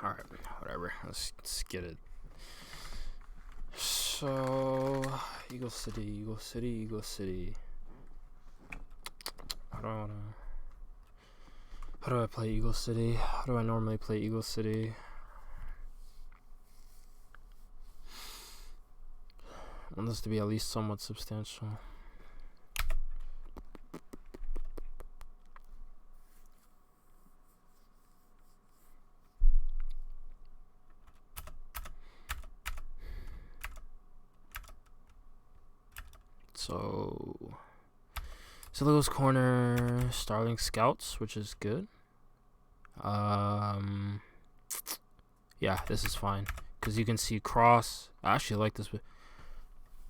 Alright, whatever. Let's get it. So, Eagle City. How do I play Eagle City? How do I normally play Eagle City? I want this to be at least somewhat substantial. So Silicos corner, Starling scouts, which is good. Yeah, this is fine because you can see cross. I actually like this.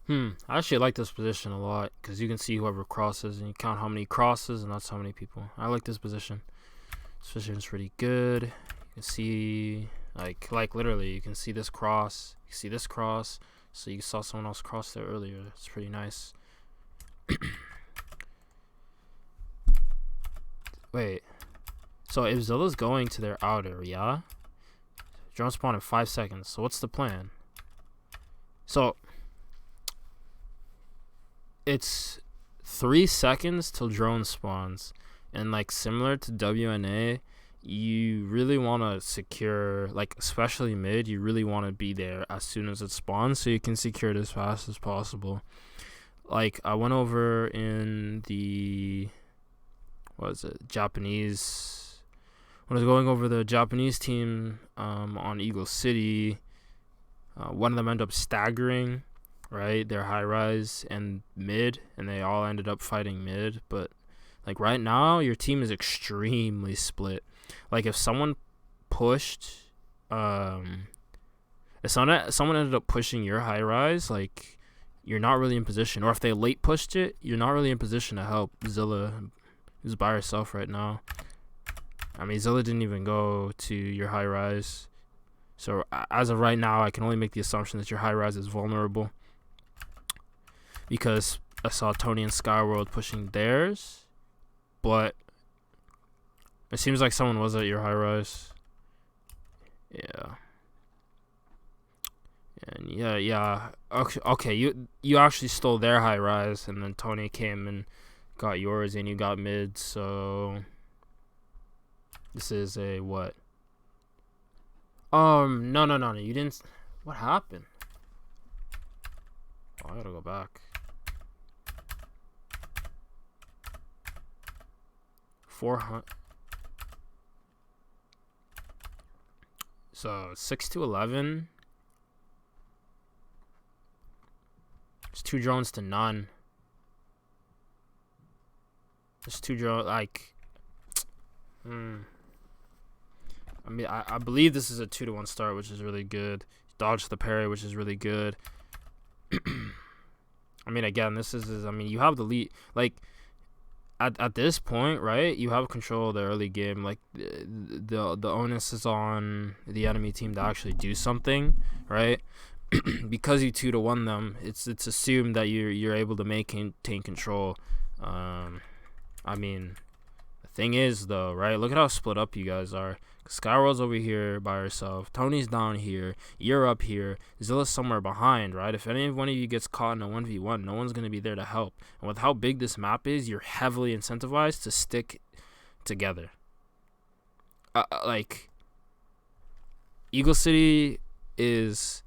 I actually like this position a lot because you can see whoever crosses and you count how many crosses and that's how many people. I like this position. This position is pretty good. You can see like literally you can see this cross. You see this cross. So you saw someone else cross there earlier. It's pretty nice. Wait. So if Zilla's going to their outer, yeah? Drone spawn in 5 seconds. So what's the plan? So it's 3 seconds till drone spawns. And like similar to WNA, you really want to secure, like especially mid, you really want to be there as soon as it spawns so you can secure it as fast as possible. Like I went over in the Japanese, when I was going over the Japanese team on Eagle City, one of them ended up staggering, right? Their high rise and mid, and they all ended up fighting mid. But like right now, your team is extremely split. Like if someone pushed, if someone ended up pushing your high rise, like you're not really in position. Or if they late pushed it, you're not really in position to help Zilla, who's by herself right now. I mean, Zilla didn't even go to your high rise. So as of right now, I can only make the assumption that your high rise is vulnerable. Because I saw Tony and Skyworld pushing theirs. But it seems like someone was at your high rise. Yeah. And yeah. Okay, you actually stole their high rise, and then Tony came and got yours, and you got mid. So this is a what? No. You didn't. What happened? Oh, I gotta go back. 400. So 6 to 11. It's 2 drones to none. There's 2 drones. Like, I mean, I believe this is a 2-1 start, which is really good. Dodge the parry, which is really good. I mean, again, this is. I mean, you have the lead. Like, at this point, right? You have control of the early game. Like, the onus is on the enemy team to actually do something, right? Because you 2-1 them, it's assumed that you're able to maintain control. I mean, the thing is though, right? Look at how split up you guys are. Skyworld's over here by herself. Tony's down here. You're up here. Zilla's somewhere behind, right? If any one of you gets caught in a 1v1, no one's gonna be there to help. And with how big this map is, you're heavily incentivized to stick together. Like, Eagle City is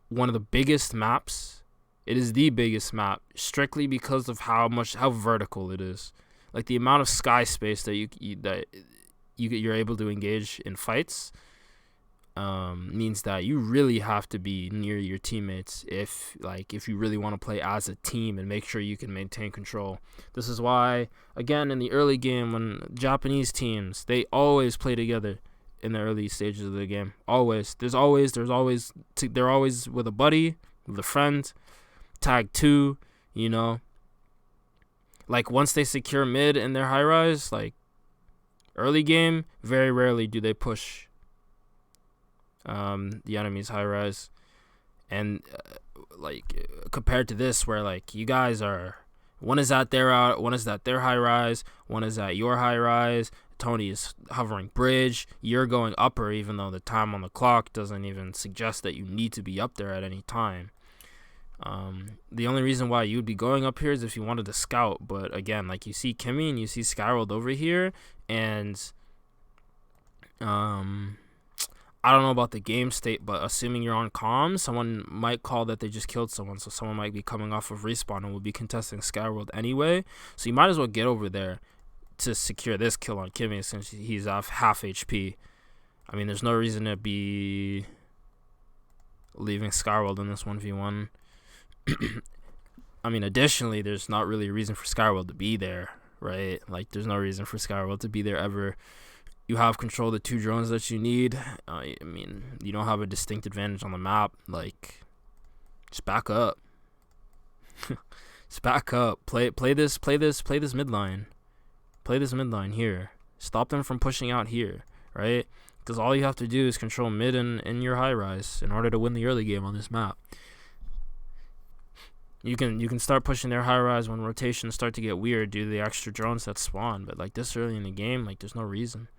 one of the biggest maps. It is the biggest map strictly because of how vertical it is. Like the amount of sky space that you're able to engage in fights means that you really have to be near your teammates if you really want to play as a team and make sure you can maintain control. This is why, again, in the early game, when Japanese teams, they always play together in the early stages of the game. Always. They're always with a buddy, with a friend, tag 2, you know. Like, once they secure mid in their high rise, like, early game, very rarely do they push the enemy's high rise. And, like, compared to this, where, like, you guys are, one is at their high rise, one is at your high rise, Tony is hovering bridge. You're going upper, even though the time on the clock doesn't even suggest that you need to be up there at any time. The only reason why you'd be going up here is if you wanted to scout. But again, like you see Kimmy and you see Skyworld over here, and I don't know about the game state, but assuming you're on comms, someone might call that they just killed someone. So someone might be coming off of respawn and will be contesting Skyworld anyway. So you might as well get over there to secure this kill on Kimmy since he's off half HP. I mean, there's no reason to be leaving Skyworld in this 1v1. I mean, additionally, there's not really a reason for Skyworld to be there, right? Like, there's no reason for Skyworld to be there ever. You have control of the 2 drones that you need. I mean, you don't have a distinct advantage on the map. Like, just back up. Just back up. Play this midline. Play this midline here. Stop them from pushing out here, right? Because all you have to do is control mid and your high rise in order to win the early game on this map. You can start pushing their high rise when rotations start to get weird due to the extra drones that spawn. But like this early in the game, like there's no reason.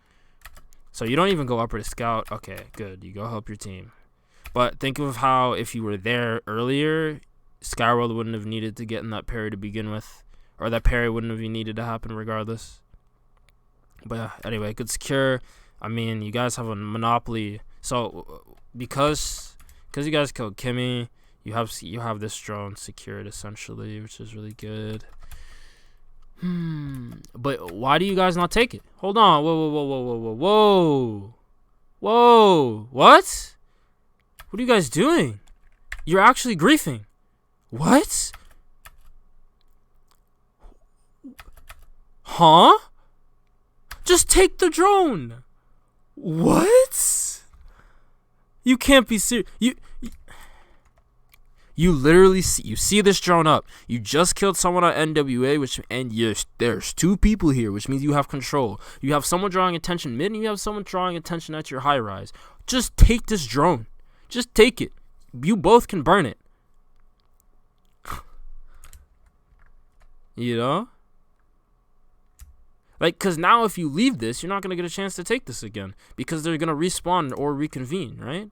So you don't even go upper to scout. Okay, good. You go help your team. But think of how if you were there earlier, Skyworld wouldn't have needed to get in that parry to begin with. Or that parry wouldn't have needed to happen regardless. But yeah, anyway, good secure. I mean, you guys have a monopoly. So because you guys killed Kimmy, you have this drone secured essentially, which is really good. But why do you guys not take it? Hold on. Whoa. What? What are you guys doing? You're actually griefing. What? Huh? Just take the drone. What? You can't be serious. You literally see this drone up. You just killed someone on NWA, and yes, there's 2 people here, which means you have control. You have someone drawing attention mid, and you have someone drawing attention at your high rise. Just take this drone. Just take it. You both can burn it. You know? Like, because now if you leave this, you're not going to get a chance to take this again. Because they're going to respawn or reconvene, right?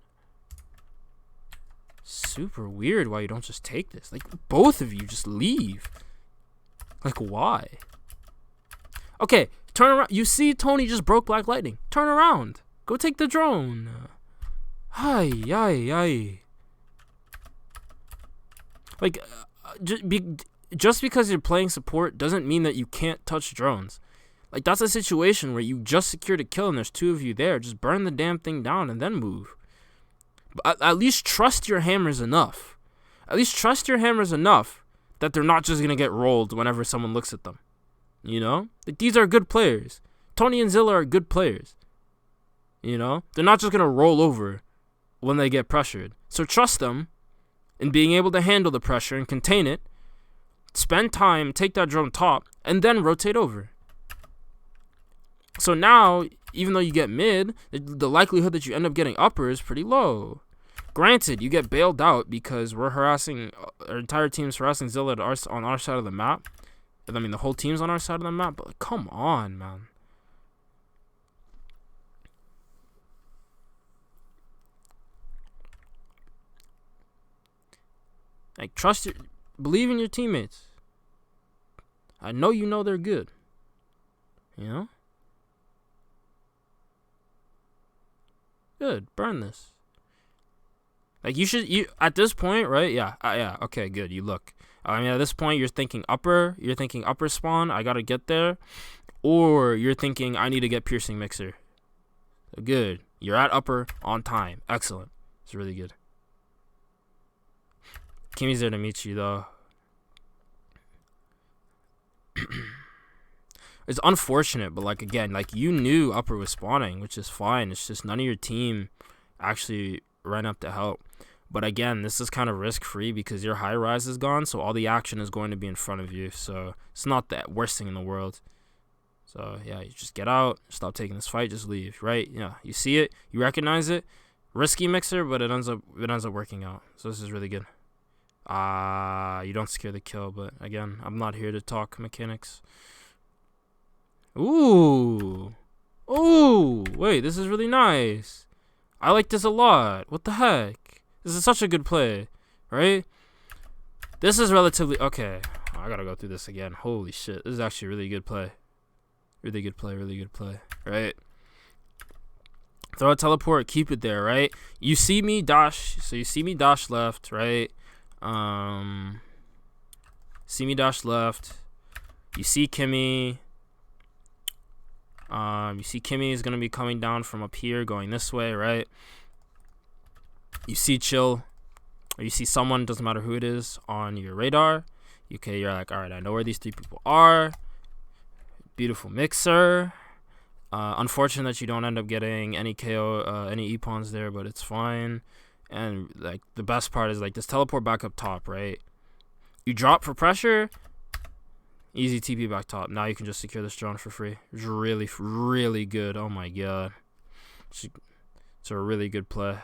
Super weird why you don't just take this. Like, both of you just leave. Like, why? Okay, turn around. You see Tony just broke Black Lightning. Turn around. Go take the drone. Hi. Like, just because you're playing support doesn't mean that you can't touch drones. Like, that's a situation where you just secured a kill and there's 2 of you there. Just burn the damn thing down and then move. But at least trust your hammers enough. At least trust your hammers enough that they're not just going to get rolled whenever someone looks at them. You know? Like, these are good players. Tony and Zilla are good players. You know? They're not just going to roll over when they get pressured. So trust them in being able to handle the pressure and contain it. Spend time, take that drone top, and then rotate over. So now, even though you get mid, the likelihood that you end up getting upper is pretty low. Granted, you get bailed out because we're harassing, our entire team's harassing Zilla on our side of the map. I mean, the whole team's on our side of the map, but like, come on, man. Like, believe in your teammates. I know you know they're good. You know? Good, burn this. Like, you at this point, right? Yeah, okay, good, you look. I mean, at this point, you're thinking upper spawn, I gotta get there. Or you're thinking, I need to get piercing mixer. Good, you're at upper on time. Excellent, it's really good. Kimmy's there to meet you, though. It's unfortunate, but like again, like you knew upper was spawning, which is fine. It's just none of your team actually ran up to help. But again, this is kind of risk-free because your high rise is gone, so all the action is going to be in front of you. So it's not the worst thing in the world. So yeah, you just get out, stop taking this fight, just leave, right? Yeah, you see it, you recognize it. Risky mixer, but it ends up working out. So this is really good. You don't secure the kill, but again, I'm not here to talk mechanics. Ooh, Oh, wait, this is really nice. I like this a lot. What the heck? This is such a good play, right? This is relatively... Okay, I gotta go through this again. Holy shit, this is actually a really good play. Really good play, right? Throw a teleport, keep it there, right? You see me dash, so you see me dash left, right? See me dash left. You see Kimmy. You see Kimmy is gonna be coming down from up here, going this way, right? You see Chill, or you see someone, doesn't matter who it is, on your radar. Okay, you're like, all right, I know where these 3 people are. Beautiful mixer. Unfortunate that you don't end up getting any KO, any E-pawns there, but it's fine. And like the best part is like this teleport back up top, right? You drop for pressure, easy TP back top. Now you can just secure this drone for free. It's really, really good. Oh my god, it's a really good play.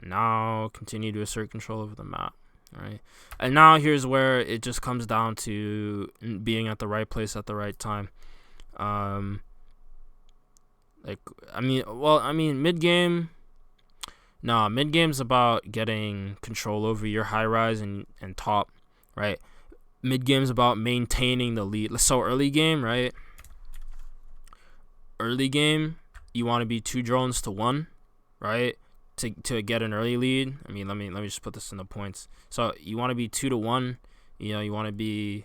Now continue to assert control over the map. Right, and now here's where it just comes down to being at the right place at the right time. Mid game. Nah, mid game's about getting control over your high rise and top, right? Mid game's about maintaining the lead. So early game, right? Early game, you want to be 2 drones to 1, right? To get an early lead. I mean, let me just put this in the points. So you want to be 2 to 1. You know, you want to be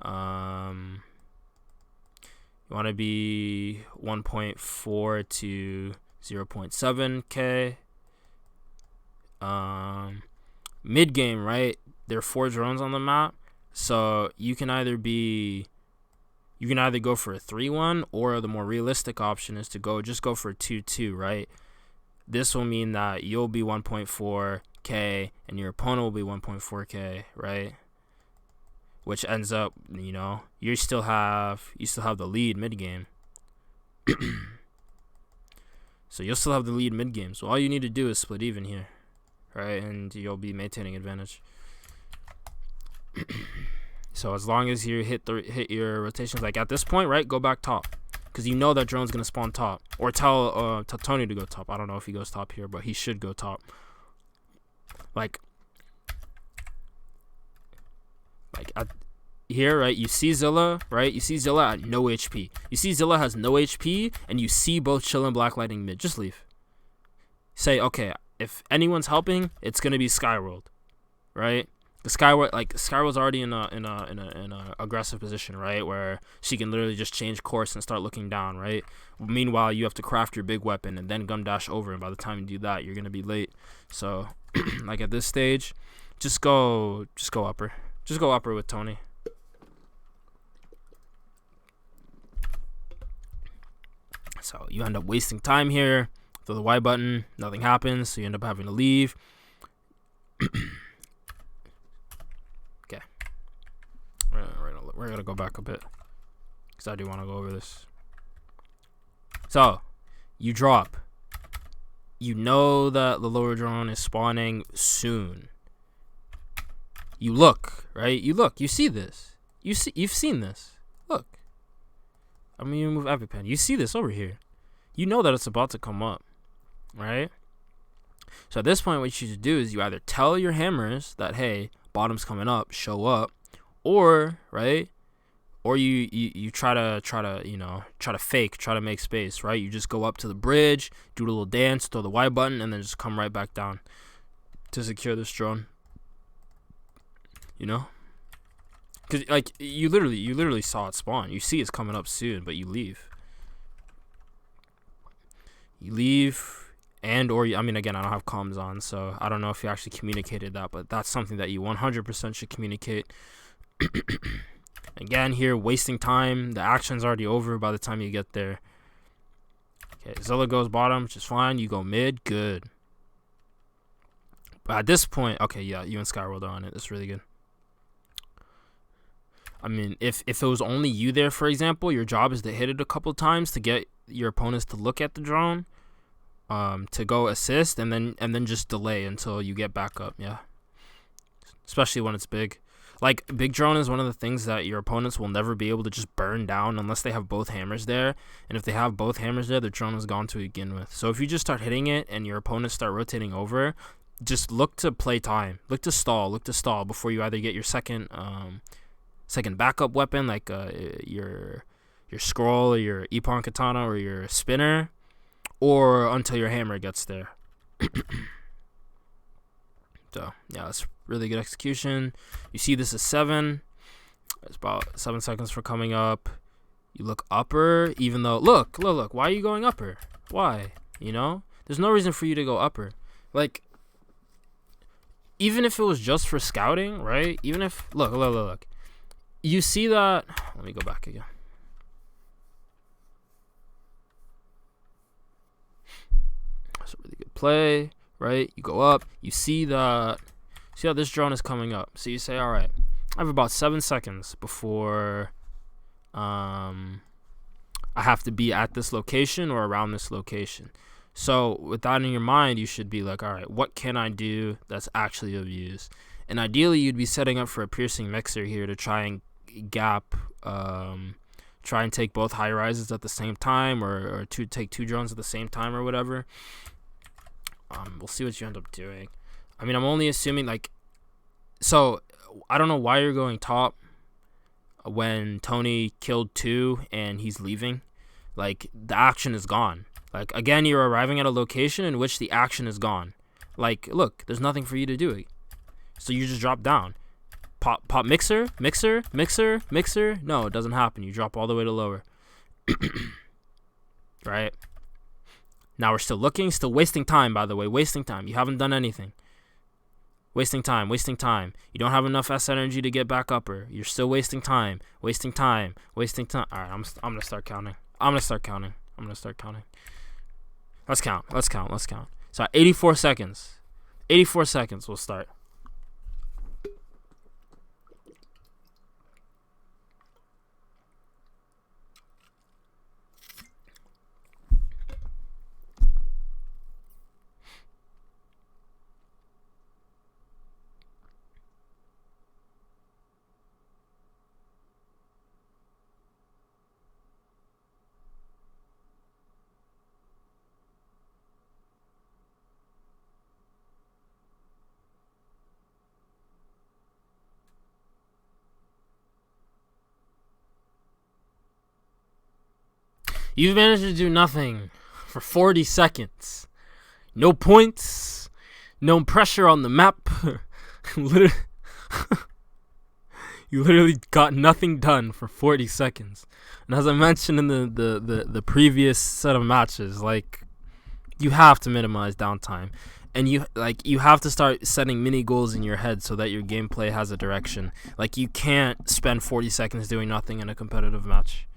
1.4 to 0.7k. Mid game, right? There are 4 drones on the map, so you can either go for a 3-1, or the more realistic option is to go for a 2-2, right? This will mean that you'll be 1.4k and your opponent will be 1.4k, right? Which ends up, you know, you still have the lead mid game. So you'll still have the lead mid game. So all you need to do is split even here, right? And you'll be maintaining advantage. So as long as you hit your rotations, like at this point, right? Go back top. Because you know that drone's going to spawn top. Or tell Tony to go top. I don't know if he goes top here, but he should go top. Like at here, right? You see Zilla, right? You see Zilla at no HP. You see Zilla has no HP, and you see both Chill and Black Lightning mid. Just leave. Say, okay, if anyone's helping, it's going to be Skyworld, right? The Skyworld's already in a aggressive position, right, where she can literally just change course and start looking down, right? Meanwhile, you have to craft your big weapon and then gun dash over, and by the time you do that, you're gonna be late. So, like at this stage, just go upper, with Tony. So you end up wasting time here. Throw the Y button, nothing happens, so you end up having to leave. We're gonna go back a bit because I do want to go over this. So you drop. You know that the lower drone is spawning soon. You look, right? You see this. You've seen this. Look. I mean, you move EpiPen. You see this over here. You know that it's about to come up, right? So at this point, what you should do is you either tell your hammers that, hey, bottom's coming up, show up, or right, or you try to fake, try to make space, right? You just go up to the bridge, do a little dance, throw the Y button, and then just come right back down to secure this drone. You know, because like you literally saw it spawn. You see it's coming up soon, but you leave. Again, I don't have comms on, so I don't know if you actually communicated that, but that's something that you 100% should communicate. Again, here, wasting time. The action's already over by the time you get there. Okay, Zilla goes bottom, which is fine. You go mid, good. But at this point, okay, yeah, you and Skyworld are on it. That's really good. I mean, if it was only you there, for example, your job is to hit it a couple times to get your opponents to look at the drone, to go assist, and then just delay until you get back up. Yeah, especially when it's big. Like, big drone is one of the things that your opponents will never be able to just burn down unless they have both hammers there. And if they have both hammers there, the drone is gone to begin with. So if you just start hitting it and your opponents start rotating over, just look to play time. Look to stall before you either get your second backup weapon, like your scroll or your Ippon Katana or your spinner, or until your hammer gets there. So, yeah, that's really good execution. You see this is 7. It's about 7 seconds for coming up. You look upper, even though... Look. Why are you going upper? Why? You know? There's no reason for you to go upper. Like, even if it was just for scouting, right? Even if... Look. You see that... Let me go back again. That's a really good play. Right, you go up, you see how this drone is coming up. So you say, all right, I have about 7 seconds before I have to be at this location or around this location. So with that in your mind, you should be like, all right, what can I do that's actually of use? And ideally, you'd be setting up for a piercing mixer here to try and gap, try and take both high rises at the same time, or to take 2 drones at the same time or whatever. We'll see what you end up doing. I mean, I'm only assuming, like... So, I don't know why you're going top when Tony killed 2 and he's leaving. Like, the action is gone. Like, again, you're arriving at a location in which the action is gone. Like, look, there's nothing for you to do. So you just drop down. Pop mixer. No, it doesn't happen. You drop all the way to lower. Right? Now we're still looking, still wasting time, by the way. Wasting time. You haven't done anything. Wasting time. You don't have enough S energy to get back upper. You're still wasting time. Wasting time. All right, I'm going to start counting. Let's count. So 84 seconds. 84 seconds, we'll start. You've managed to do nothing for 40 seconds. No points. No pressure on the map. You literally got nothing done for 40 seconds. And as I mentioned in the previous set of matches, like, you have to minimize downtime. And you have to start setting mini goals in your head so that your gameplay has a direction. Like, you can't spend 40 seconds doing nothing in a competitive match.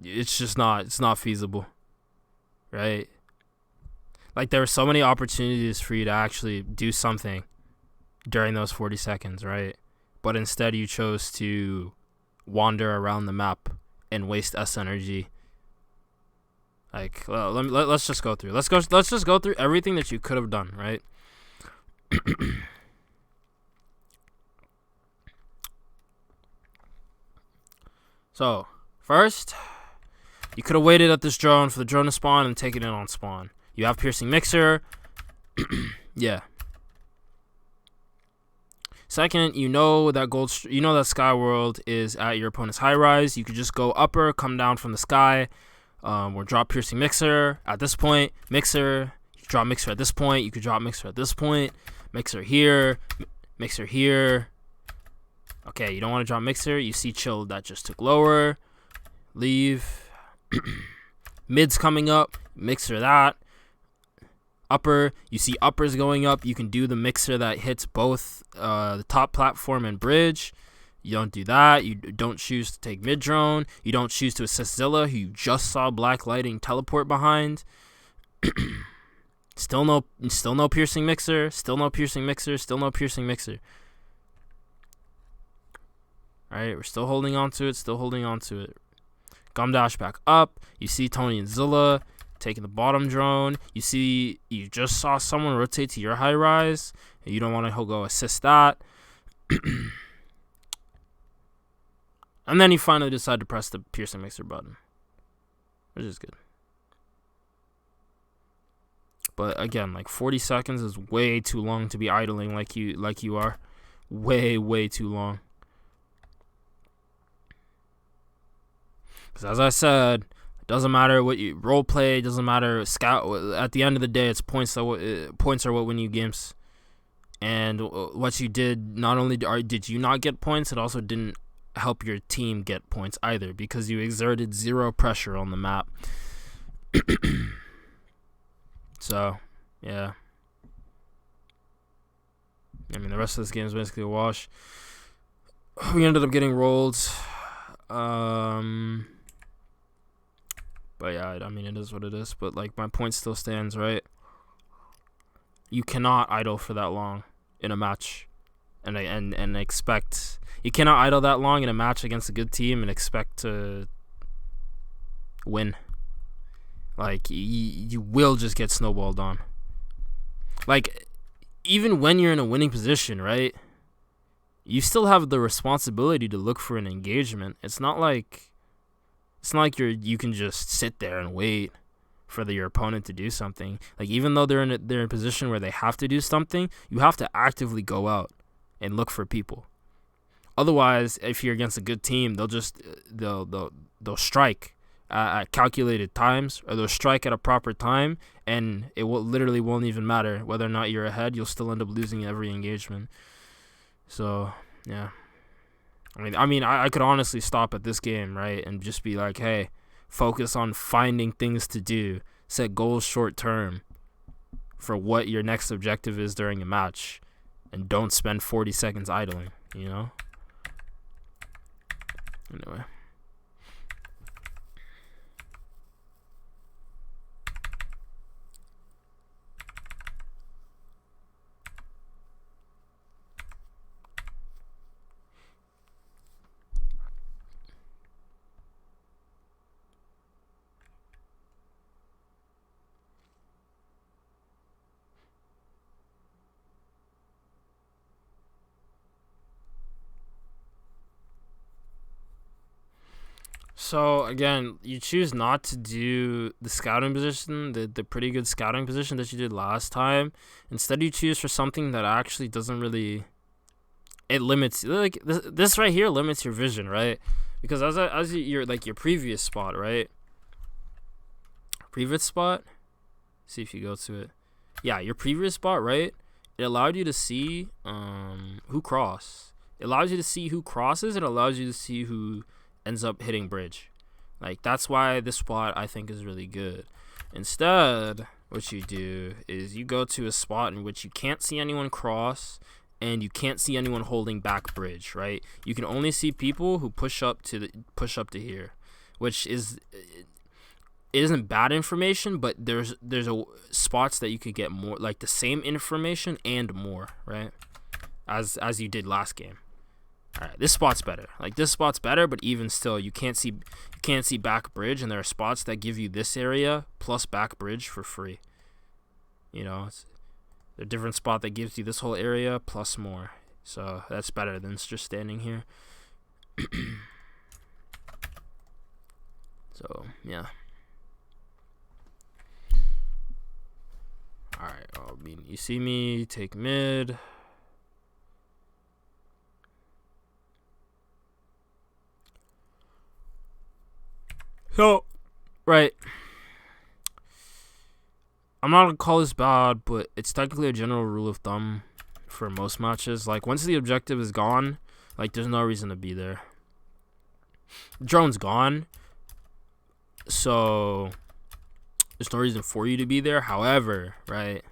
It's not feasible, right? Like, there were so many opportunities for you to actually do something during those 40 seconds, right? But instead you chose to wander around the map and waste S energy. Like, well, let's just go through. Let's just go through everything that you could have done, right? So, first, you could have waited at this drone for the drone to spawn and taken it on spawn. You have piercing mixer. Yeah. Second, you know that Sky World is at your opponent's high rise. You could just go upper, come down from the sky, or drop piercing mixer at this point. Mixer, you drop mixer at this point. You could drop mixer at this point. Mixer here, mixer here. Okay, you don't want to drop mixer. You see chill that just took lower. Leave. Mid's coming up. Mixer that. Upper, you see uppers going up. You can do the mixer that hits both the top platform and bridge. You don't do that. You don't choose to take mid drone. You don't choose to assist Zilla, who you just saw black lighting teleport behind. Still no piercing mixer. Still no piercing mixer. All right, we're still holding on to it. Gum dash back up. You see Tony and Zilla taking the bottom drone. You just saw someone rotate to your high rise, and you don't want to go assist that. And then he finally decided to press the piercing mixer button, which is good. But again, like 40 seconds is way too long to be idling like you are. Way too long. Because as I said, it doesn't matter what you role play, doesn't matter scout. At the end of the day, it's points. Points are what win you games. And what you did, not only did you not get points, it also didn't help your team get points either, because you exerted zero pressure on the map. So, yeah. I mean, the rest of this game is basically a wash. We ended up getting rolled. But yeah, I mean, it is what it is. But, like, my point still stands, right? You cannot idle for that long in a match and expect... You cannot idle that long in a match against a good team and expect to win. Like, you will just get snowballed on. Like, even when you're in a winning position, right? You still have the responsibility to look for an engagement. It's not like you can just sit there and wait for your opponent to do something. Like, even though they're in a position where they have to do something, you have to actively go out and look for people. Otherwise, if you're against a good team, they'll strike at calculated times, or they'll strike at a proper time, and it literally won't even matter whether or not you're ahead. You'll still end up losing every engagement. So yeah, I mean, I could honestly stop at this game, right, and just be like, hey, focus on finding things to do, set goals short term for what your next objective is during a match, and don't spend 40 seconds idling, you know? Anyway. So, again, you choose not to do the scouting position, the pretty good scouting position that you did last time. Instead, you choose for something that actually doesn't really... It limits... Like, this right here limits your vision, right? Because as your previous spot, right? Previous spot? See if you go to it. Yeah, your previous spot, right? It allowed you to see who cross. It allows you to see who crosses. It allows you to see who ends up hitting bridge. Like, that's why this spot I think is really good. Instead, what you do is you go to a spot in which you can't see anyone cross and you can't see anyone holding back bridge, right? You can only see people who push up to here, which is... It isn't bad information, but there's spots that you could get more, like the same information and more, right? As you did last game. All right, this spot's better. Like, this spot's better, but even still, you can't see back bridge, and there are spots that give you this area plus back bridge for free. You know, it's a different spot that gives you this whole area plus more. So that's better than just standing here. So yeah. All right. I mean, you see me take mid. So, right. I'm not gonna call this bad, but it's technically a general rule of thumb for most matches. Like, once the objective is gone, like, there's no reason to be there. The drone's gone, so there's no reason for you to be there. However, right,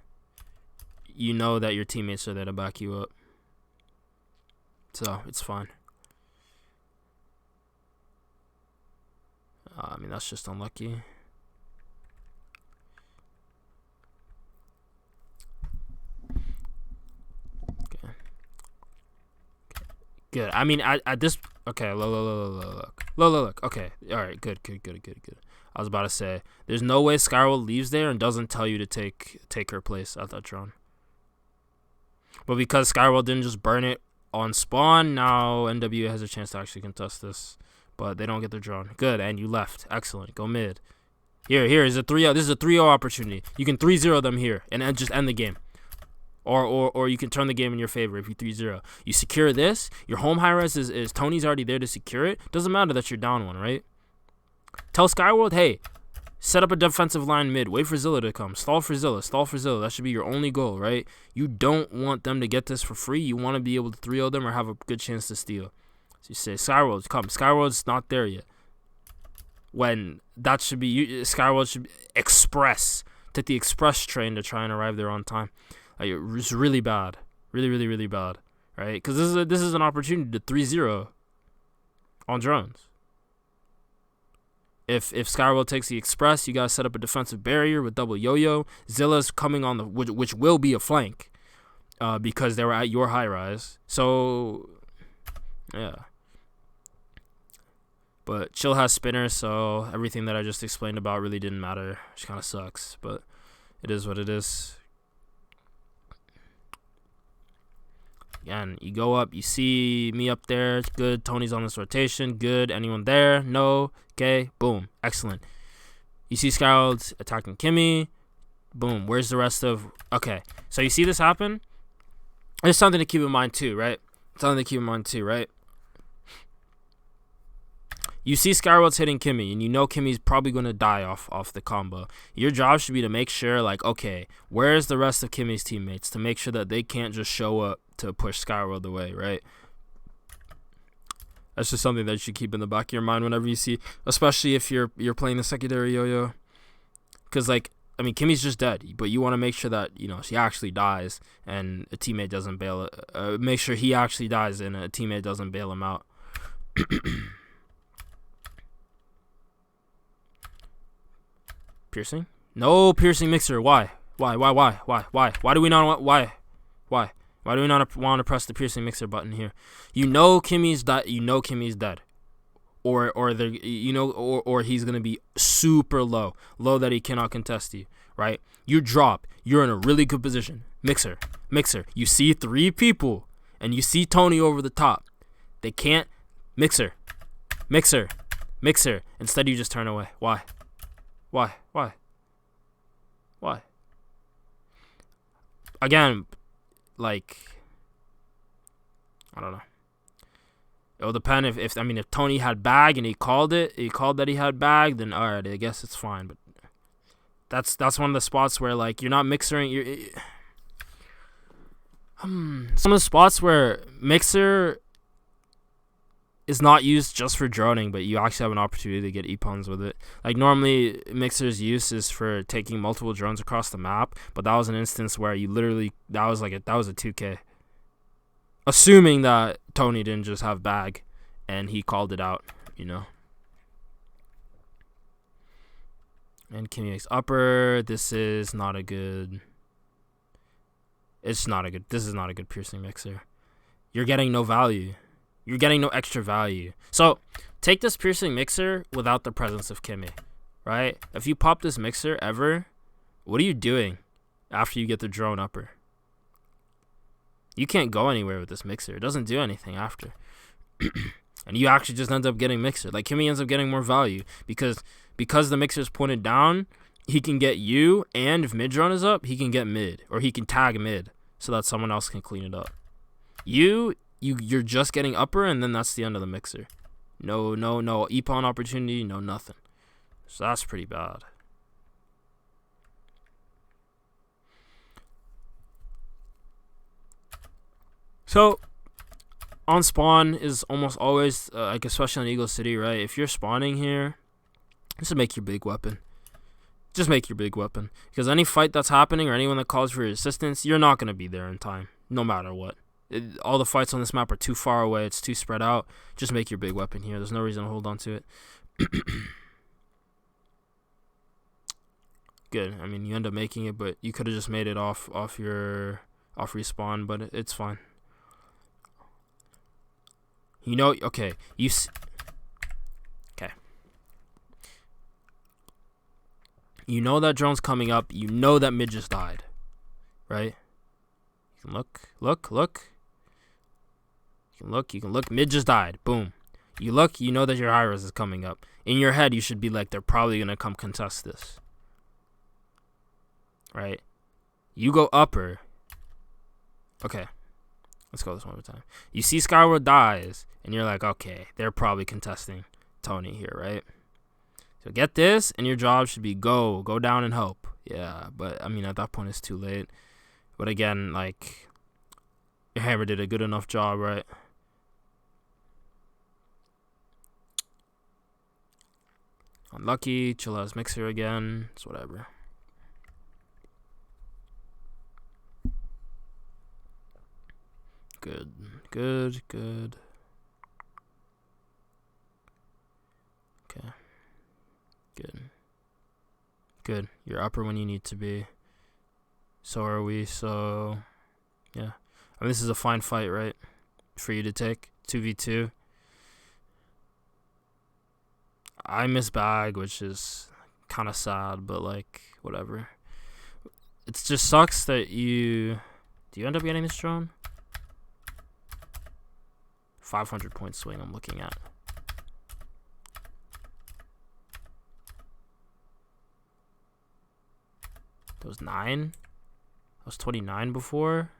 you know that your teammates are there to back you up, so it's fine. I mean, that's just unlucky. Okay. Good. I mean, at this... Okay, look. Okay, all right, good. I was about to say, there's no way Skywell leaves there and doesn't tell you to take her place at that drone. But because Skywell didn't just burn it on spawn, now NWA has a chance to actually contest this, but they don't get their drone. Good, and you left. Excellent. Go mid. Here is a 3-0. This is a 3-0 opportunity. You can 3-0 them here and just end the game. Or you can turn the game in your favor if you 3-0. You secure this. Your home high res is Tony's already there to secure it. Doesn't matter that you're down one, right? Tell Skyworld, hey, set up a defensive line mid. Wait for Zilla to come. Stall for Zilla. Stall for Zilla. That should be your only goal, right? You don't want them to get this for free. You want to be able to 3-0 them or have a good chance to steal. So you say, Skyworld, come. Skyworld's not there yet. When that should be, Skyworld should express. Take the express train to try and arrive there on time. Like, it's really bad. Really, really, really bad. Right? Because this is an opportunity to 3-0 on drones. If Skyworld takes the express, you gotta set up a defensive barrier with double yo-yo. Zilla's coming on the which will be a flank, because they were at your high rise. So yeah. But Chill has spinner, so everything that I just explained about really didn't matter, which kind of sucks. But it is what it is. Again, you go up, you see me up there. It's good. Tony's on this rotation. Good. Anyone there? No. Okay. Boom. Excellent. You see Skyworld attacking Kimmy. Boom. Where's the rest of... Okay. So you see this happen? There's something to keep in mind too, right? You see Skyworld's hitting Kimmy, and you know Kimmy's probably going to die off the combo. Your job should be to make sure, like, okay, where's the rest of Kimmy's teammates to make sure that they can't just show up to push Skyworld away, right? That's just something that you should keep in the back of your mind whenever you see, especially if you're playing the secondary yo-yo. Because, like, I mean, Kimmy's just dead, but you want to make sure that, you know, she actually dies and a teammate doesn't bail it. Make sure he actually dies and a teammate doesn't bail him out. Piercing? No piercing mixer. Why? Why do we not want... Why do we not want to press the piercing mixer button here? You know Kimmy's dead. Or he's gonna be super low that he cannot contest you, right? You drop, you're in a really good position. Mixer. You see 3 people, and you see Tony over the top. They can't. Mixer. Instead, you just turn away. Why? Again, like, I don't know. It'll depend if Tony had bag and he called that he had bag, then all right, I guess it's fine. But that's one of the spots where, like, you're not mixering. Some of the spots where mixer is not used just for droning, but you actually have an opportunity to get epons with it. Like, normally mixer's use is for taking multiple drones across the map, but that was an instance where you literally that was a 2K. Assuming that Tony didn't just have bag and he called it out, you know. And Kimmy makes upper. This is not a good piercing mixer. You're getting no value. You're getting no extra value. So take this piercing mixer without the presence of Kimmy, right? If you pop this mixer ever, what are you doing after you get the drone upper? You can't go anywhere with this mixer. It doesn't do anything after. And you actually just end up getting mixer. Like, Kimmy ends up getting more value because the mixer's pointed down, he can get you, and if mid drone is up, he can get mid, or he can tag mid so that someone else can clean it up. You're just getting upper, and then that's the end of the mixer. No epon opportunity, no nothing. So that's pretty bad. So on spawn is almost always like, especially on Eagle City, right? If you're spawning here, just make your big weapon. Because any fight that's happening or anyone that calls for your assistance, you're not going to be there in time, no matter what. All the fights on this map are too far away. It's too spread out. Just make your big weapon here. There's no reason to hold on to it. Good. I mean, you end up making it, but you could have just made it off respawn, but it's fine. You know, okay. Okay. You know that drone's coming up. You know that mid just died, right? You can look. You can look. Mid just died. Boom. You look, you know that your high res is coming up. In your head, you should be like, they're probably going to come contest this. Right? You go upper. Okay. Let's go this one more time. You see Skyward dies, and you're like, okay, they're probably contesting Tony here, right? So get this, and your job should be go down and help. Yeah, but, I mean, at that point, it's too late. But again, like, your hammer did a good enough job, right? Unlucky. Chill out mixer again. It's whatever. Good. Okay. Good. You're upper when you need to be. So are we. So, yeah. I mean, this is a fine fight, right? For you to take. 2v2. I miss bag, which is kind of sad, but, like, whatever. It just sucks that you... Do you end up getting this drone? 500 point swing I'm looking at. That was 9? That was 29 before?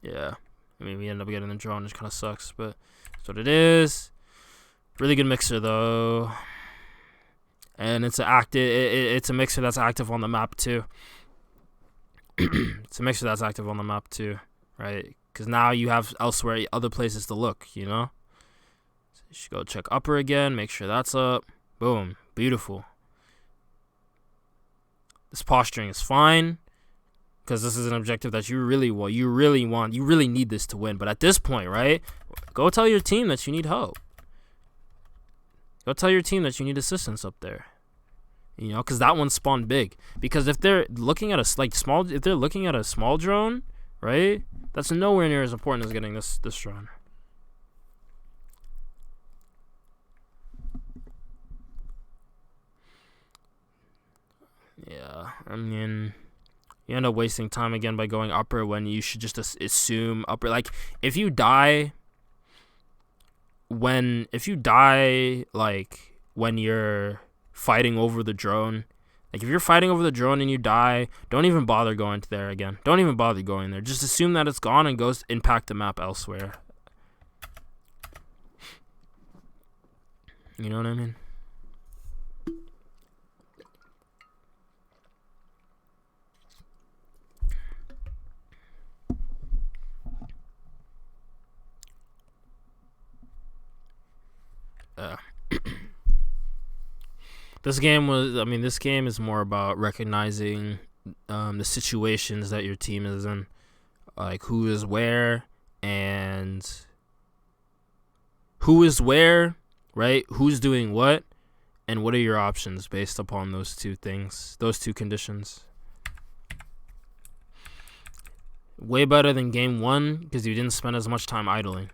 Yeah. I mean, we ended up getting the drone, which kind of sucks, but that's what it is. Really good mixer, though. And it's it's a mixer that's active on the map, too. It's a mixer that's active on the map, too, right? Because now you have elsewhere, other places to look, you know? So you should go check upper again, make sure that's up. Boom. Beautiful. This posturing is fine. Because this is an objective that you really want. You really need this to win. But at this point, right? Go tell your team that you need help. Go tell your team that you need assistance up there. You know, because that one spawned big. Because if they're looking at a small drone, right? That's nowhere near as important as getting this drone. Yeah, I mean, you end up wasting time again by going upper when you should just assume upper. Like, if you die when you're fighting over the drone, like if you're fighting over the drone and you die, don't even bother going to there again. Don't even bother going there. Just assume that it's gone and goes impact the map elsewhere. You know what I mean? This game is more about recognizing the situations that your team is in, like who is where, right? Who's doing what, and what are your options based upon those two things, those two conditions. Way better than game one because you didn't spend as much time idling.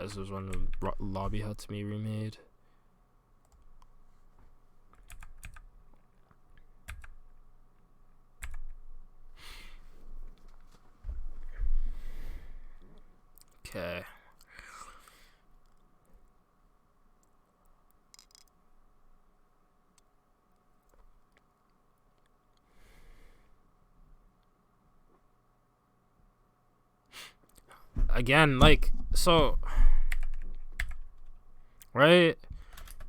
This was when the lobby had to be remade. Okay. Again, like, so, right?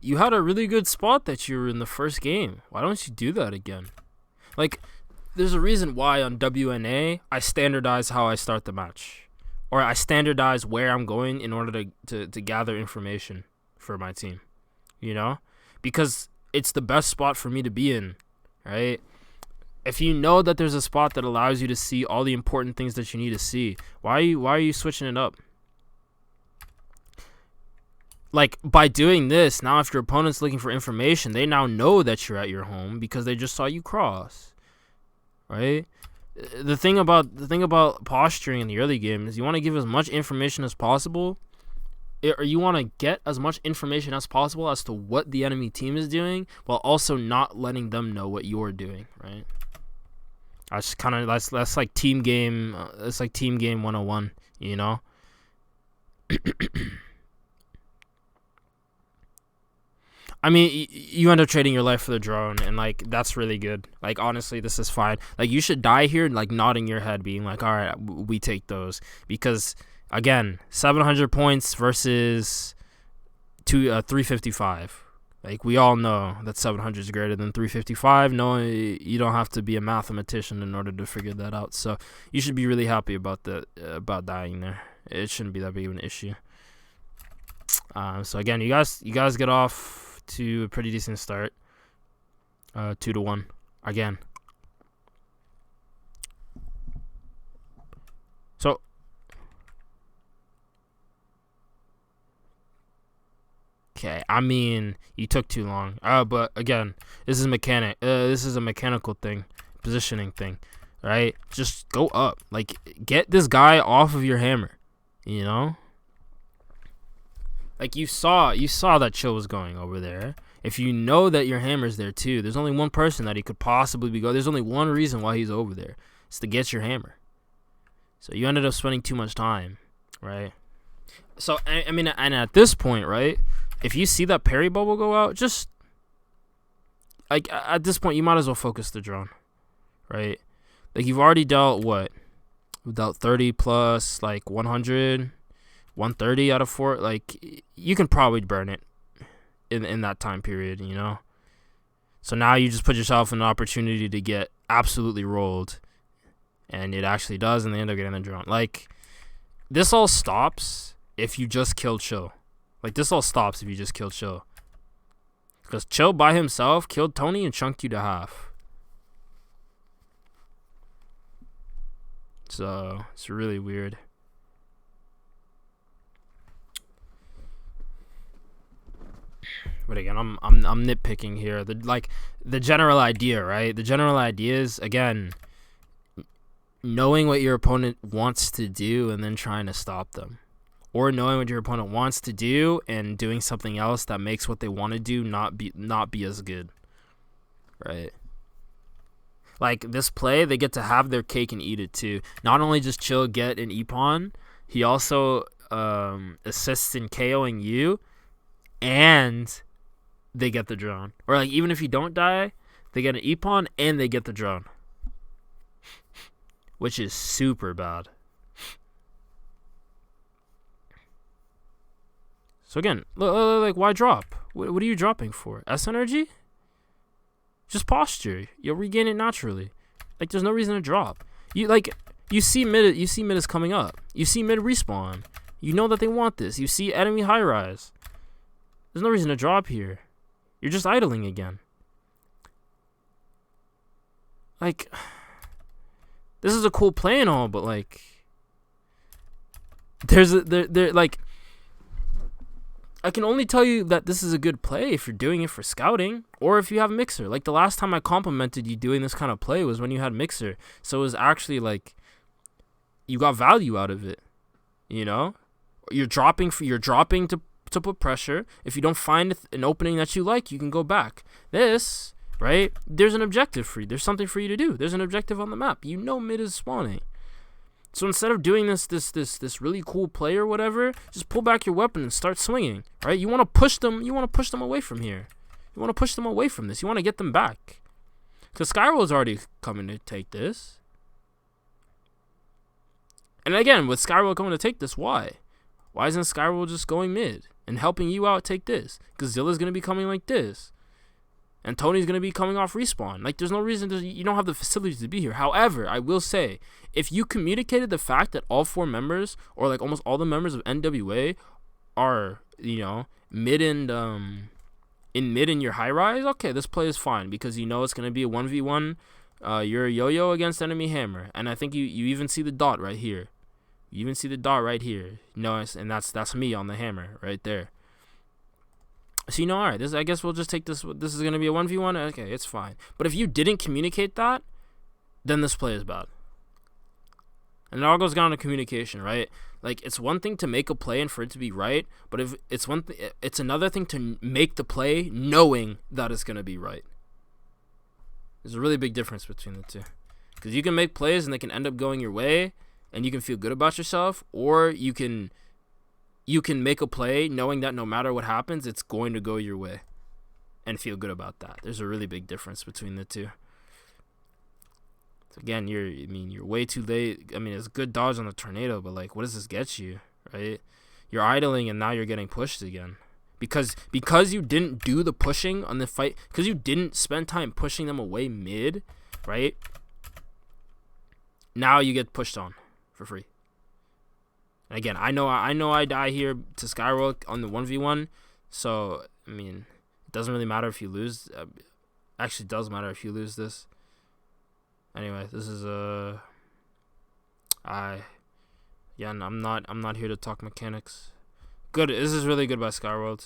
You had a really good spot that you were in the first game. Why don't you do that again? Like, there's a reason why on WNA I standardize how I start the match. Or I standardize where I'm going in order to gather information for my team. You know? Because it's the best spot for me to be in, right? If you know that there's a spot that allows you to see all the important things that you need to see, why are you switching it up? Like, by doing this, now if your opponent's looking for information, they now know that you're at your home because they just saw you cross. Right? The thing about posturing in the early game is you want to give as much information as possible or you want to get as much information as possible as to what the enemy team is doing, while also not letting them know what you're doing, right? That's kind of that's like team game. It's like team game 101, you know. I mean, you end up trading your life for the drone, and like that's really good. Like honestly, this is fine. Like you should die here, like nodding your head, being like, "All right, we take those," because again, 700 points versus 355. Like we all know that 700 is greater than 355. No, you don't have to be a mathematician in order to figure that out. So you should be really happy about about dying there. It shouldn't be that big of an issue. So again, you guys get off to a pretty decent start. 2-1 again. So okay, I mean, you took too long. But again, this is a mechanical thing, positioning thing, right? Just go up. Like get this guy off of your hammer, you know? Like you saw that Chill was going over there. If you know that your hammer's there too, there's only one person that he could possibly be going. There's only one reason why he's over there. It's to get your hammer. So you ended up spending too much time, right? So I mean, and at this point, right? If you see that parry bubble go out, just like at this point, you might as well focus the drone, right? Like you've already dealt what? Dealt 30 plus like 100. 130 out of 4, like you can probably burn it in that time period, you know. So now you just put yourself in an opportunity to get absolutely rolled, and it actually does, and they end up getting the drone. Like this all stops if you just kill Chill. Like this all stops if you just kill Chill, because Chill by himself killed Tony and chunked you to half. So it's really weird. But again, I'm nitpicking here. The general idea, right? The general idea is, again, knowing what your opponent wants to do and then trying to stop them, or knowing what your opponent wants to do and doing something else that makes what they want to do not be as good, right? Like this play, they get to have their cake and eat it too. Not only just Chill get an E-pawn, he also assists in KOing you, and they get the drone. Or like even if you don't die, they get an E-pawn and they get the drone, which is super bad. So again, like why drop? What are you dropping for? S energy? Just posture. You'll regain it naturally. Like there's no reason to drop. You see mid is coming up. You see mid respawn. You know that they want this. You see enemy high rise. There's no reason to drop here. You're just idling again. Like, this is a cool play and all, but like, like, I can only tell you that this is a good play if you're doing it for scouting or if you have Mixer. Like the last time I complimented you doing this kind of play was when you had Mixer. So it was actually like, you got value out of it. You know, you're dropping to put pressure. If you don't find an opening that you like, you can go back. This, right? There's an objective for you. There's something for you to do. There's an objective on the map. You know mid is spawning. So instead of doing this really cool play or whatever, just pull back your weapon and start swinging, right? You want to push them. You want to push them away from here. You want to push them away from this. You want to get them back. Because Skyroll's already coming to take this. And again, with Skyroll coming to take this, why? Why isn't Skyroll just going mid and helping you out take this? Because Zilla's going to be coming like this. And Tony's going to be coming off respawn. Like, there's no reason you don't have the facilities to be here. However, I will say, if you communicated the fact that all 4 members, or like almost all the members of NWA are, you know, mid and in your high rise, okay, this play is fine because you know it's going to be a 1v1. You're a yo-yo against enemy hammer. And I think you even see the dot right here. You even see the dot right here. Notice, and that's me on the hammer right there. So you know, all right, I guess we'll just take this. This is going to be a 1v1. Okay, it's fine. But if you didn't communicate that, then this play is bad. And it all goes down to communication, right? Like, it's one thing to make a play and for it to be right, but if it's it's another thing to make the play knowing that it's gonna be right. There's a really big difference between the two, because you can make plays and they can end up going your way, and you can feel good about yourself, or you can make a play knowing that no matter what happens, it's going to go your way, and feel good about that. There's a really big difference between the two. So again, you're way too late. I mean, it's a good dodge on the tornado, but like, what does this get you, right? You're idling and now you're getting pushed again. Because you didn't do the pushing on the fight, because you didn't spend time pushing them away mid, right? Now you get pushed on for free. And again, I know I die here to Skyroll on the 1v1, so I mean, it doesn't really matter if you lose. Actually, it does matter if you lose this. Anyway, this is I'm not here to talk mechanics. Good, this is really good by Skyworld,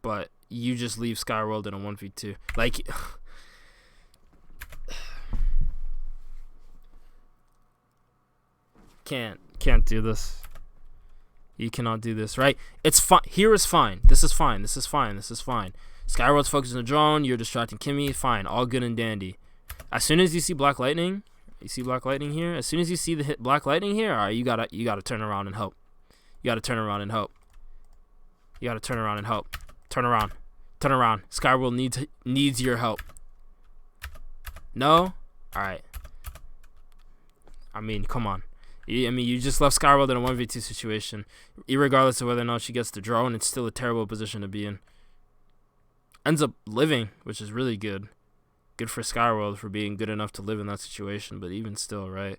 but you just leave Skyworld in a 1v2. Like, can't do this. You cannot do this, right? It's fine. Here is fine. This is fine. This is fine. This is fine. Skyworld's focused on the drone. You're distracting Kimmy. Fine. All good and dandy. As soon as you see Black Lightning, you see Black Lightning here. As soon as you see the hit Black Lightning here, all right, you gotta turn around and help. You gotta turn around and help. You gotta turn around and help. Turn around. Turn around. Skyworld needs your help. No? All right. I mean, come on. You just left Skyworld in a 1v2 situation. Irregardless of whether or not she gets the drone, it's still a terrible position to be in. Ends up living, which is really good. Good for Skyworld for being good enough to live in that situation, but even still, right?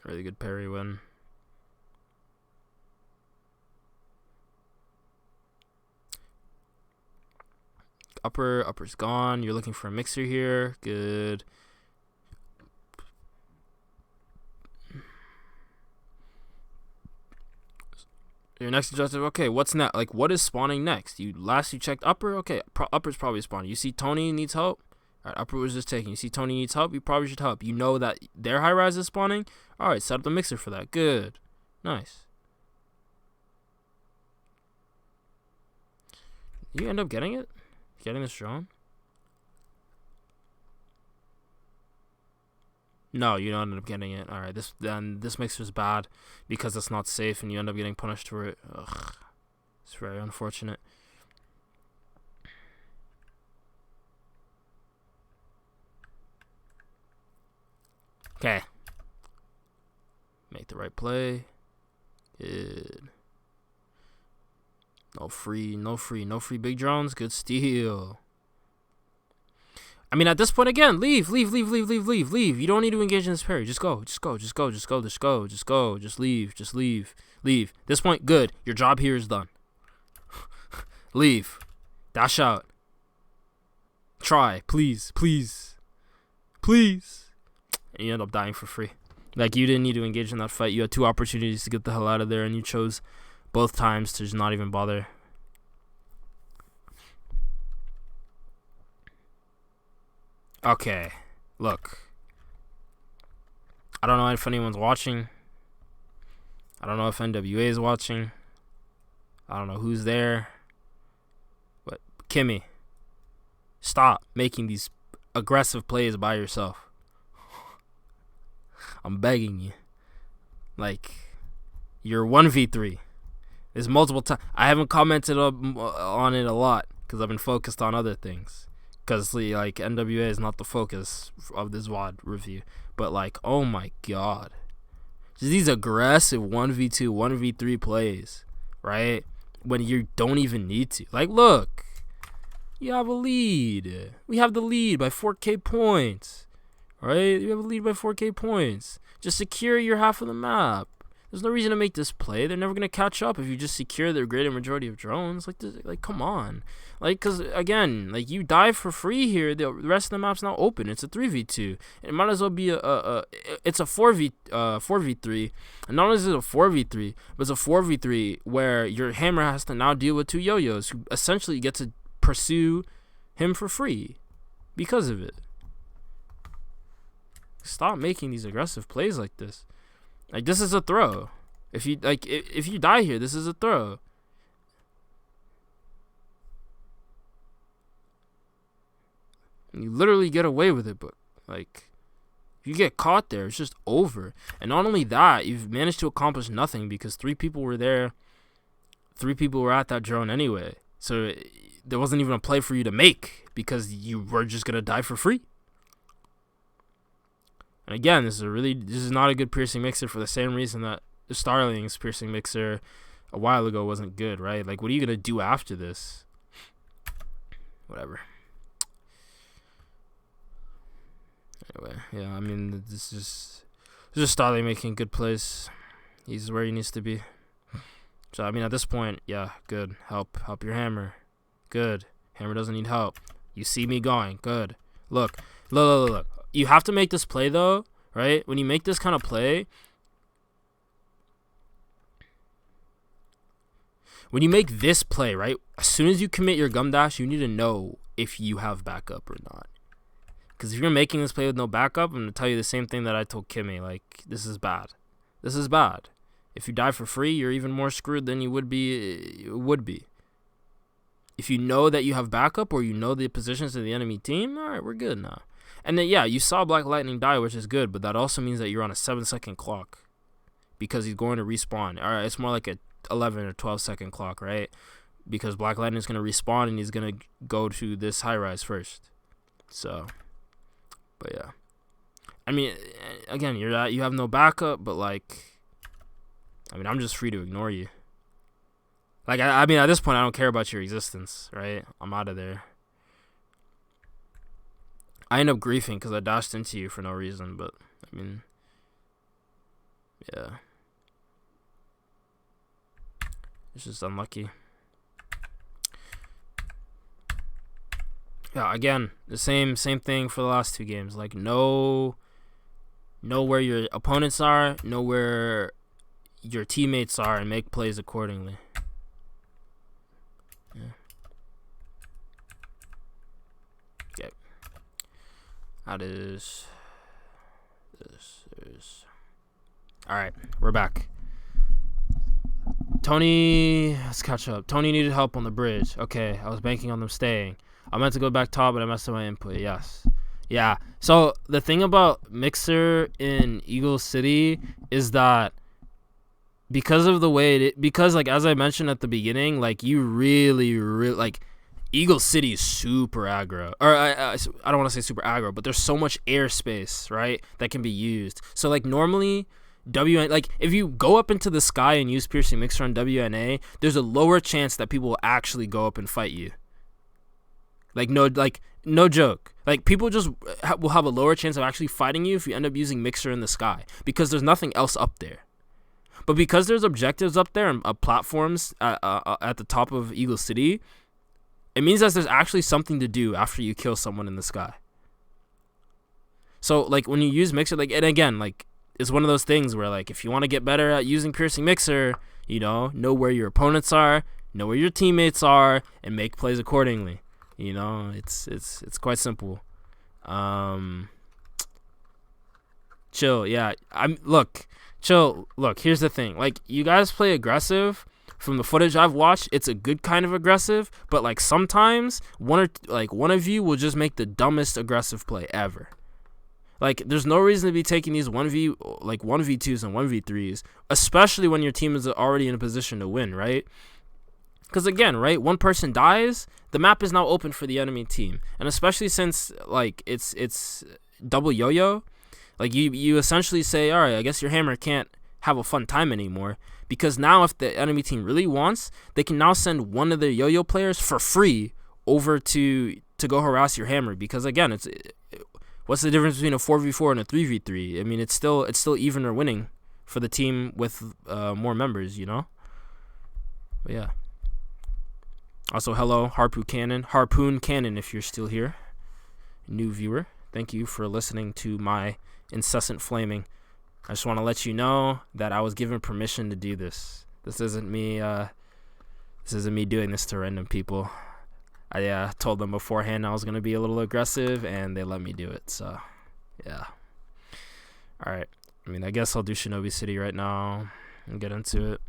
Really good parry win. Upper's gone. You're looking for a mixer here. Good. Your next objective, okay, what's next? Like, what is spawning next? You checked upper, okay, upper's probably spawning. You see Tony needs help? All right, upper was just taking. You see Tony needs help? You probably should help. You know that their high rise is spawning? All right, set up the mixer for that. Good. Nice. You end up getting it? Getting this drone? No, you don't end up getting it. All right, this mixer's bad because it's not safe, and you end up getting punished for it. Ugh, it's very unfortunate. Okay, make the right play. Good. No free big drones. Good steal. I mean, at this point, again, leave. You don't need to engage in this parry. Just go. Just leave. This point, good. Your job here is done. Leave. Dash out. Try. Please. And you end up dying for free. Like, you didn't need to engage in that fight. You had 2 opportunities to get the hell out of there, and you chose both times to just not even bother. Okay, look. I don't know if anyone's watching. I don't know if NWA is watching. I don't know who's there. But Kimmy, stop making these aggressive plays by yourself. I'm begging you. Like, you're 1v3. There's multiple times. I haven't commented on it a lot because I've been focused on other things. Because, like, NWA is not the focus of this VOD review. But, like, oh my god. Just these aggressive 1v2, 1v3 plays, right? When you don't even need to. Like, look. You have a lead. We have the lead by 4K points. Right? You have a lead by 4K points. Just secure your half of the map. There's no reason to make this play. They're never going to catch up if you just secure the greater majority of drones. Like, come on. Like, because, again, like, you die for free here. The rest of the map's now open. It's a 3v2. It might as well be it's a 4v3. And not only is it a 4v3, but it's a 4v3 where your hammer has to now deal with 2 yo-yos who essentially get to pursue him for free because of it. Stop making these aggressive plays like this. Like, this is a throw. If you die here, this is a throw. And you literally get away with it, but like, if you get caught there, it's just over. And not only that, you've managed to accomplish nothing because 3 people were there. 3 people were at that drone anyway. So there wasn't even a play for you to make because you were just gonna die for free. And again, this is not a good piercing mixer for the same reason that the Starling's piercing mixer a while ago wasn't good, right? Like, what are you gonna do after this? Whatever. Anyway, yeah, I mean, this is just Starling making good plays. He's where he needs to be. So, I mean, at this point, yeah, good. Help your hammer. Good. Hammer doesn't need help. You see me going. Good. Look. You have to make this play, though, right? When you make this kind of play, when you make this play, right, as soon as you commit your gum dash, you need to know if you have backup or not. Because if you're making this play with no backup, I'm going to tell you the same thing that I told Kimmy. Like, this is bad. This is bad. If you die for free, you're even more screwed than you would be. If you know that you have backup or you know the positions of the enemy team, all right, we're good now. And then, yeah, you saw Black Lightning die, which is good, but that also means that you're on a 7-second clock because he's going to respawn. All right, it's more like a 11 or 12-second clock, right? Because Black Lightning is going to respawn and he's going to go to this high-rise first. So, but yeah. I mean, again, you have no backup, but like, I mean, I'm just free to ignore you. Like, I mean, at this point, I don't care about your existence, right? I'm out of there. I end up griefing because I dashed into you for no reason, but, I mean, yeah. It's just unlucky. Yeah, again, the same thing for the last 2 games. Like, know where your opponents are, know where your teammates are, and make plays accordingly. Yeah. Okay. This is. Alright, we're back. Tony, let's catch up. Tony needed help on the bridge. Okay, I was banking on them staying. I meant to go back top, but I messed up my input. Yes. Yeah. So the thing about Mixer in Eagle City is that because of the way because like as I mentioned at the beginning, like you really like Eagle City is super aggro. Or I don't want to say super aggro, but there's so much airspace, right, that can be used. So like normally like if you go up into the sky and use piercing mixer on WNA, there's a lower chance that people will actually go up and fight you. Like no joke. Like people just will have a lower chance of actually fighting you if you end up using mixer in the sky because there's nothing else up there. But because there's objectives up there and platforms at the top of Eagle City, it means that there's actually something to do after you kill someone in the sky. So like when you use mixer, like, and again, like it's one of those things where like if you want to get better at using piercing mixer, you know where your opponents are, know where your teammates are, and make plays accordingly. You know, it's quite simple. Chill, yeah. Chill. Look, here's the thing. Like, you guys play aggressive. From the footage I've watched, it's a good kind of aggressive, but like sometimes one of you will just make the dumbest aggressive play ever. Like, there's no reason to be taking these 1v2s and 1v3s, especially when your team is already in a position to win, right? Because again, right, one person dies, the map is now open for the enemy team, and especially since like it's double yo-yo, like you essentially say, all right, I guess your hammer can't have a fun time anymore, because now if the enemy team really wants, they can now send one of the yo-yo players for free over to go harass your hammer, because again, what's the difference between a 4v4 and a 3v3? I mean, it's still even or winning for the team with more members, you know? But yeah. Also, hello, Harpoon Cannon, if you're still here. New viewer. Thank you for listening to my incessant flaming. I just want to let you know that I was given permission to do this. This isn't me doing this to random people. I told them beforehand I was going to be a little aggressive, and they let me do it. So, yeah. All right. I mean, I guess I'll do Shinobi City right now and get into it.